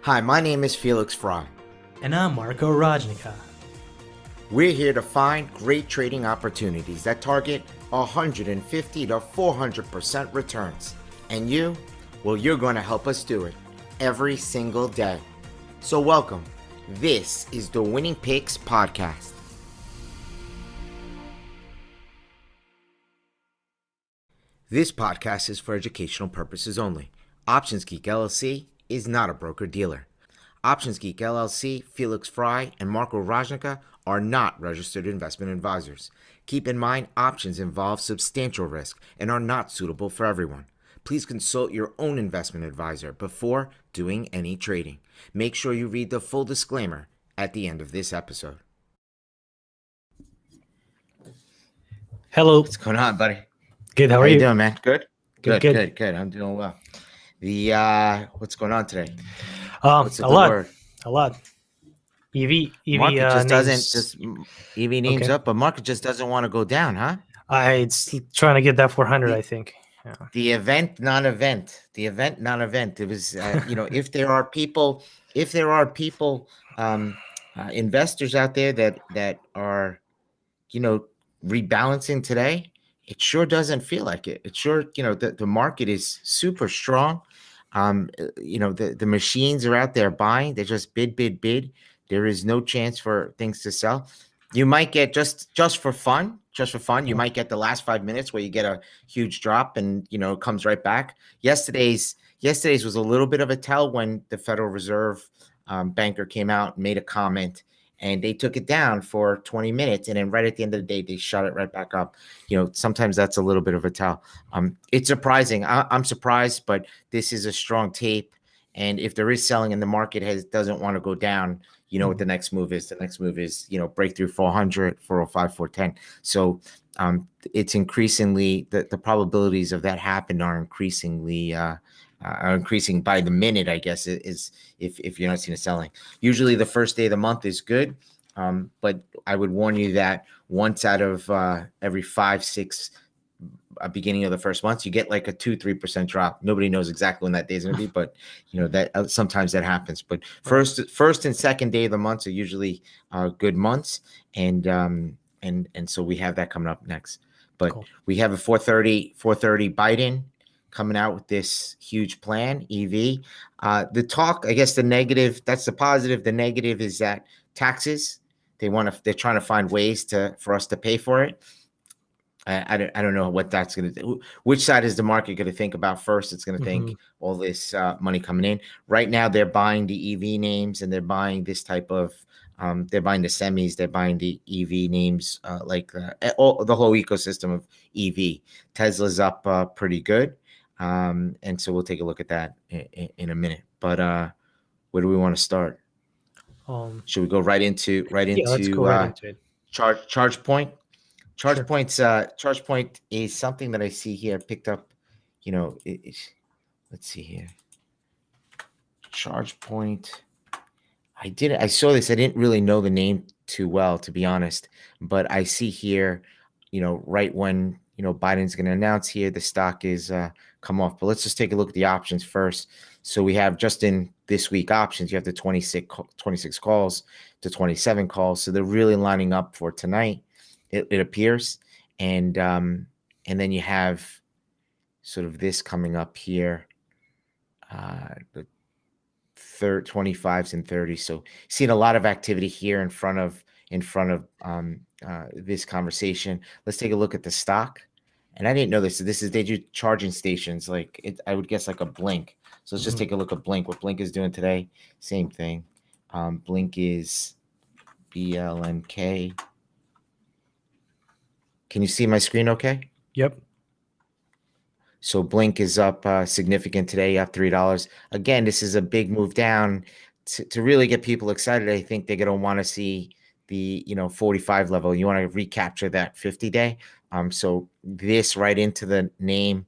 Hi, my name is Felix Frey. And I'm Marco Rajnica. We're here to find great trading opportunities that target 150 to 400% returns. And you? Well, you're going to help us do it every single day. So welcome. This is the Winning Picks Podcast. This podcast is for educational purposes only. Options Geek LLC is not a broker-dealer. Options Geek LLC, Felix Frey, and Marco Rajnica are not registered investment advisors. Keep in mind, options involve substantial risk and are not suitable for everyone. Please consult your own investment advisor before doing any trading. Make sure you read the full disclaimer at the end of this episode. Hello. What's going on, buddy? Good. How How are you you? doing, man? Good? Good. I'm doing well. What's going on today? What's A lot. EV market just names. doesn't EV names Okay. up, but market just doesn't want to go down, huh? It's trying to get that 400, I think. Yeah. The event, non-event. It was, if there are people, investors out there that are, rebalancing today, it sure doesn't feel like it. It sure, the market is super strong. The machines are out there buying. They just bid. There is no chance for things to sell. You might get just for fun, you might get the last 5 minutes where you get a huge drop and, it comes right back. Yesterday's was a little bit of a tell when the Federal Reserve banker came out and made a comment, and they took it down for 20 minutes. And then right at the end of the day, they shot it right back up. Sometimes that's a little bit of a tell. It's surprising. I'm surprised, but this is a strong tape. And if there is selling and the market doesn't want to go down, what the next move is. The next move is, breakthrough 400, 405, 410. So it's increasingly, the probabilities of that happen are increasingly are increasing by the minute, I guess, is if you're not seeing a selling. Usually the first day of the month is good, but I would warn you that once out of every 5-6 beginning of the first month, you get like a 2-3% drop. Nobody knows exactly when that day is going to be, but that sometimes that happens. But first and second day of the months are usually good months, and so we have that coming up next. But cool. We have a 430 Biden coming out with this huge plan, EV. The talk, I guess the negative, that's the positive. The negative is that taxes, they're trying to find ways for us to pay for it. I don't know what that's going to do. Which side is the market going to think about first? It's going to think all this money coming in. Right now, they're buying the EV names, and they're buying this type of, they're buying the semis, they're buying the EV names, the whole ecosystem of EV. Tesla's up pretty good. And so we'll take a look at that in a minute. But where do we want to start? Should we go right into let's go right into it. ChargePoint? ChargePoint's Sure. ChargePoint is something that I see here picked up. Let's see here. ChargePoint. I saw this. I didn't really know the name too well, to be honest. But I see here, right when Biden's going to announce here, the stock is come off. But let's just take a look at the options first. So we have just in this week options, you have the 26 calls to 27 calls. So they're really lining up for tonight. It appears, and then you have sort of this coming up here, the 25s and 30s. So seeing a lot of activity here in front of this conversation. Let's take a look at the stock. And I didn't know this. They do charging stations, I would guess like a BLNK. So let's just take a look at BLNK. What BLNK is doing today, same thing. BLNK is BLNK. Can you see my screen okay? Yep. So BLNK is up significant today, up $3. Again, this is a big move down to really get people excited. I think they're going to want to see the 45 level. You want to recapture that 50-day. So this right into the name.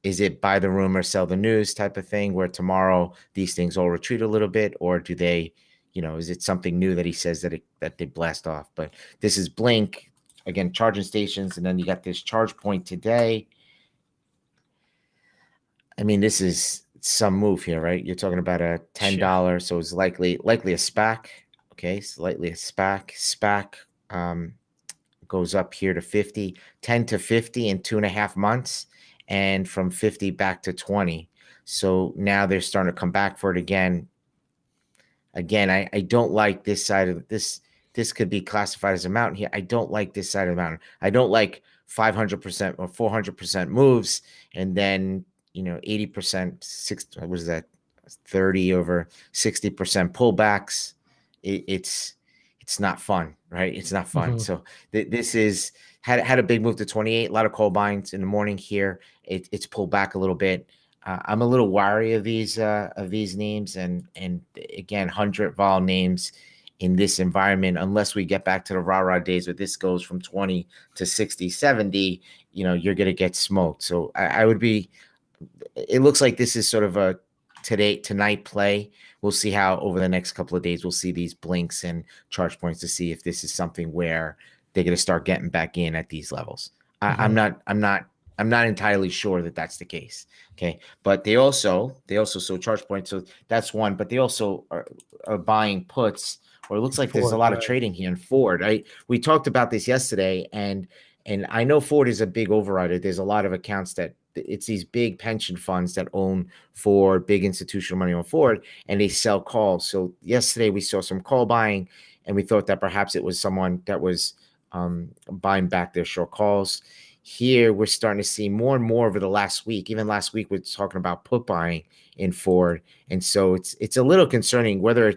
Is it buy the rumor, sell the news type of thing, where tomorrow these things all retreat a little bit, or do they, is it something new that he says that they blast off? But this is BLNK. Again, charging stations, and then you got this ChargePoint today. I mean, this is some move here, right? You're talking about a Sure. $10, so it's likely a SPAC. Okay, slightly a SPAC. SPAC goes up here to 50, 10 to 50 in 2.5 months, and from 50 back to 20. So now they're starting to come back for it again. Again, I don't like this side of this. This could be classified as a mountain here. I don't like this side of the mountain. I don't like 500% or 400% moves, and then 80%, what is that? 30 over 60% pullbacks. It's not fun, right? It's not fun. Hmm. So this is had a big move to 28. A lot of call buyings in the morning here. It's pulled back a little bit. I'm a little wary of these names, and again, 100 vol names in this environment, unless we get back to the rah-rah days where this goes from 20 to 60, 70, you're going to get smoked. So I would be, it looks like this is sort of a tonight play. We'll see how over the next couple of days we'll see these blinks and charge points to see if this is something where they're going to start getting back in at these levels. I'm not entirely sure that that's the case. Okay, but they also so charge points. So that's one. But they also are buying puts, or it looks like there's a Ford, lot of right. trading here in Ford. We talked about this yesterday, and I know Ford is a big overrider. There's a lot of accounts that it's these big pension funds that own Ford, big institutional money on Ford, and they sell calls. So yesterday we saw some call buying, and we thought that perhaps it was someone that was buying back their short calls. Here we're starting to see more and more over the last week. Even last week we're talking about put buying in Ford, and so it's a little concerning whether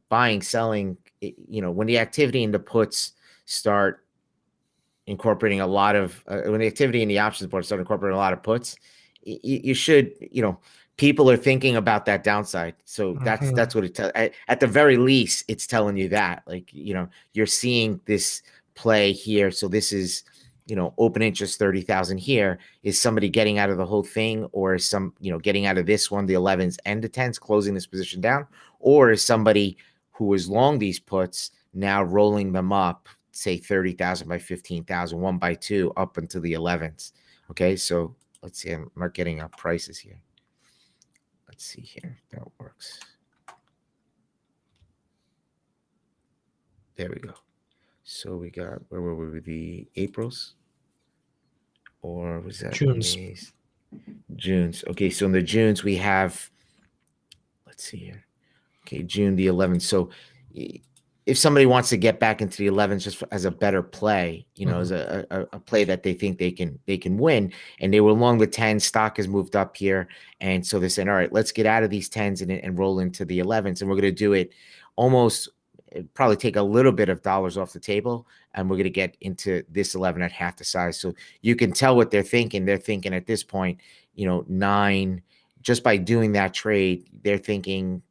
buying, selling. When the activity in the puts start incorporating a lot of when the activity in the options board start incorporating a lot of puts, you should, people are thinking about that downside. So that's what it tells. At the very least, it's telling you that, like, you're seeing this play here. So this is, open interest 30,000 here. Is somebody getting out of the whole thing, or is some, getting out of this one, the 11s and the 10s, closing this position down, or is somebody who is long these puts now rolling them up, say 30,000 by 15,000, 1 by 2 up into the 11s. Okay, so let's see. I'm not getting up prices here. Let's see here if that works. There we go. So we got, where were we with the Aprils? Or was that June's. May's? June's. Okay, so in the June's we have, let's see here. Okay, June the 11th. So if somebody wants to get back into the 11s just as a better play, as a play that they think they can win, and they were long the 10, stock has moved up here, and so they're saying, all right, let's get out of these 10s and roll into the 11s, and we're going to do it almost, probably take a little bit of dollars off the table, and we're going to get into this 11 at half the size. So you can tell what they're thinking. They're thinking at this point, 9, just by doing that trade, they're thinking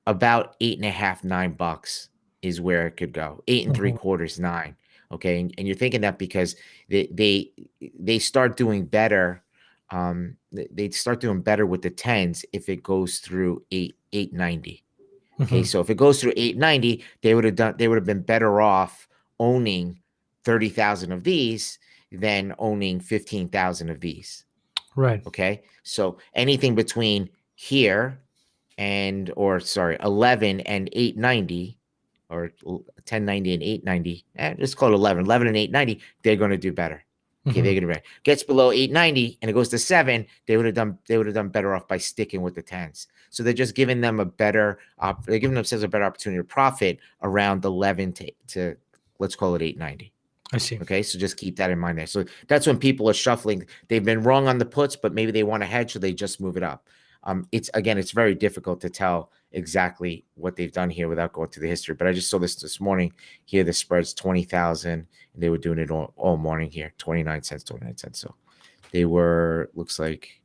about 8.5, $9 is where it could go. 8.75, 9. Okay. And you're thinking that because they start doing better. They start doing better with the 10s if it goes through 890. Okay. So if it goes through 890, they would have been better off owning 30,000 of these than owning 15,000 of these. Right. Okay. So anything between here 11 and 890, or 1090 and 890, let's call it 11 and 890, they're going to do better. Okay, they're going to gets below 890 and it goes to 7, they would have done better off by sticking with the 10s. So they're just giving them they're giving themselves a better opportunity to profit around 11 to let's call it 890. I see. Okay, so just keep that in mind there. So that's when people are shuffling. They've been wrong on the puts, but maybe they want to hedge, so they just move it up. It's very difficult to tell exactly what they've done here without going through the history. But I just saw this morning here. The spread's 20,000, and they were doing it all morning here, 29 cents. So they were, looks like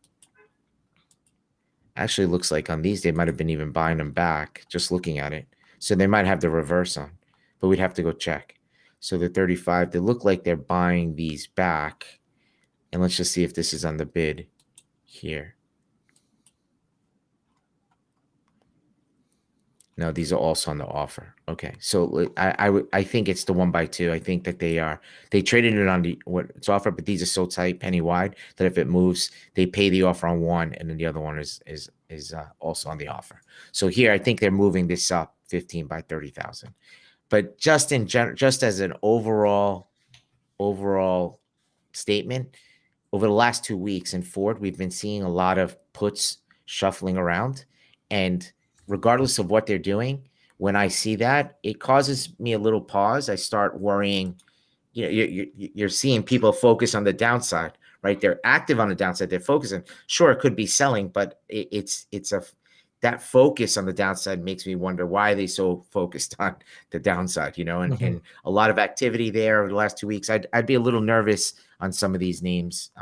on these, they might have been even buying them back, just looking at it. So they might have the reverse on, but we'd have to go check. So the 35, they look like they're buying these back. And let's just see if this is on the bid here. No, these are also on the offer. Okay, so I think it's the 1x2. I think that they traded it on the what it's offer, but these are so tight, penny wide, that if it moves, they pay the offer on one, and then the other one is also on the offer. So here, I think they're moving this up 15 by 30,000. But just in general, just as an overall statement, over the last 2 weeks in Ford, we've been seeing a lot of puts shuffling around. And regardless of what they're doing, when I see that, it causes me a little pause. I start worrying. You know, you're seeing people focus on the downside, right? They're active on the downside. They're focusing. Sure, it could be selling, but it's a that focus on the downside makes me wonder why are they so focused on the downside, and a lot of activity there over the last 2 weeks. I'd be a little nervous on some of these names.